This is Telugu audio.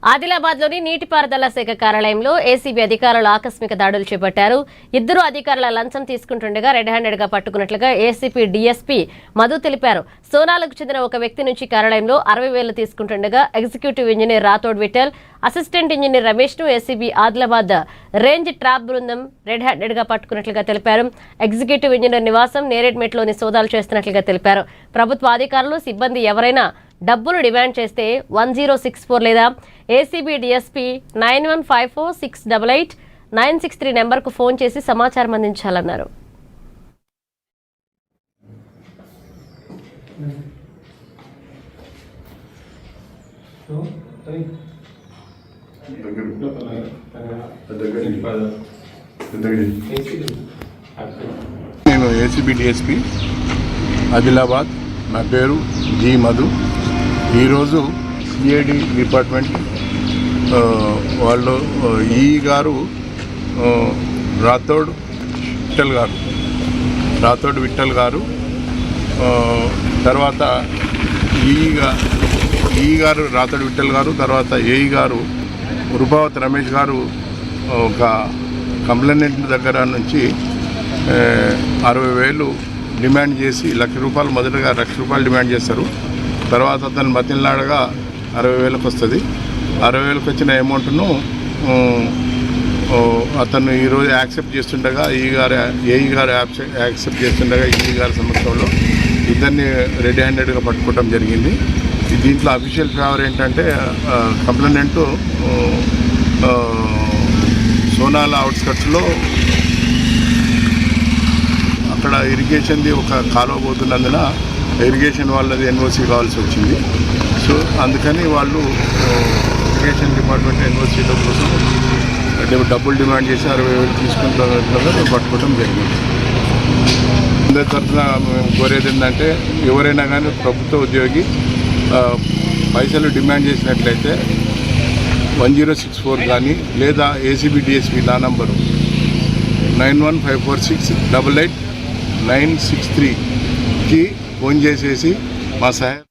ఆదిలాబాద్లోని నీటిపారుదల శాఖ కార్యాలయంలో ఏసీబీ అధికారులు ఆకస్మిక దాడులు చేపట్టారు. ఇద్దరు అధికారుల లంచం తీసుకుంటుండగా రెడ్ హ్యాండెడ్ గా పట్టుకున్నట్లుగా ఏసీపీ డీఎస్పీ మధు తెలిపారు. సోనాలకు చెందిన ఒక వ్యక్తి నుంచి కార్యాలయంలో 60,000 తీసుకుంటుండగా executive engineer Rathod Vithal, assistant engineer Ramesh ను ఏసీబీ ఆదిలాబాద్ రేంజ్ ట్రాప్ బృందం రెడ్ హ్యాండెడ్ గా పట్టుకున్నట్లుగా తెలిపారు. ఎగ్జిక్యూటివ్ ఇంజనీర్ నివాసం నేరేడ్మెట్లోని సోదాలు చేస్తున్నట్లుగా తెలిపారు. ప్రభుత్వ అధికారులు, సిబ్బంది ఎవరైనా డబ్బులు డిమాండ్ చేస్తే 1064 లేదా ఏసీబీ డీఎస్పీ 9154688963 నెంబర్కు ఫోన్ చేసి సమాచారం అందించాలన్నారు. నేను ఏసీబీ డీఎస్పీ ఆదిలాబాద్, నా పేరు జి మధు. ఈరోజు సిఐడి డిపార్ట్మెంట్ వాళ్ళు ఈ గారు రాథోడ్ విఠల్ గారు తర్వాత ఈ గారు రాథోడ్ విఠల్ గారు, తర్వాత ఏఈ గారు రూపావతి రమేష్ గారు ఒక కంప్లైంట్ దగ్గర నుంచి 60,000 డిమాండ్ చేసి ₹1,00,000 మొదటగా ₹1,00,000 డిమాండ్ చేస్తారు. తర్వాత అతను బతిలాడగా 60,000కి వస్తుంది. 60,000కి వచ్చిన అమౌంట్ను అతను ఈరోజు యాక్సెప్ట్ చేస్తుండగా ఏఈ గారు యాక్సెప్ట్ చేస్తుండగా ఈ గారి సమక్షంలో ఇద్దరిని రెడ్ హ్యాండెడ్గా పట్టుకోవడం జరిగింది. దీంట్లో అఫీషియల్ ఫేవర్ ఏంటంటే కంప్లైంట్ సోనాల అవుట్స్కట్స్లో అక్కడ ఇరిగేషన్ది ఒక కాలువ పోతున్నందున ఇరిగేషన్ వాళ్ళది ఎన్ఓసి కావాల్సి వచ్చింది. సో అందుకని వాళ్ళు ఇరిగేషన్ డిపార్ట్మెంట్ ఎన్ఓసీల కోసం డబ్బులు డిమాండ్ చేసి 60,000 తీసుకుంటున్నట్లుగా పట్టుకోవడం జరిగింది. అందరి తరఫున మేము కోరేది ఏంటంటే ఎవరైనా కానీ ప్రభుత్వ ఉద్యోగి పైసలు డిమాండ్ చేసినట్లయితే 1064 కానీ లేదా ఏసీబీ డీఎస్పీ నా నంబరు 9154688963కి ఫోన్ చేసేసి మా సహాయం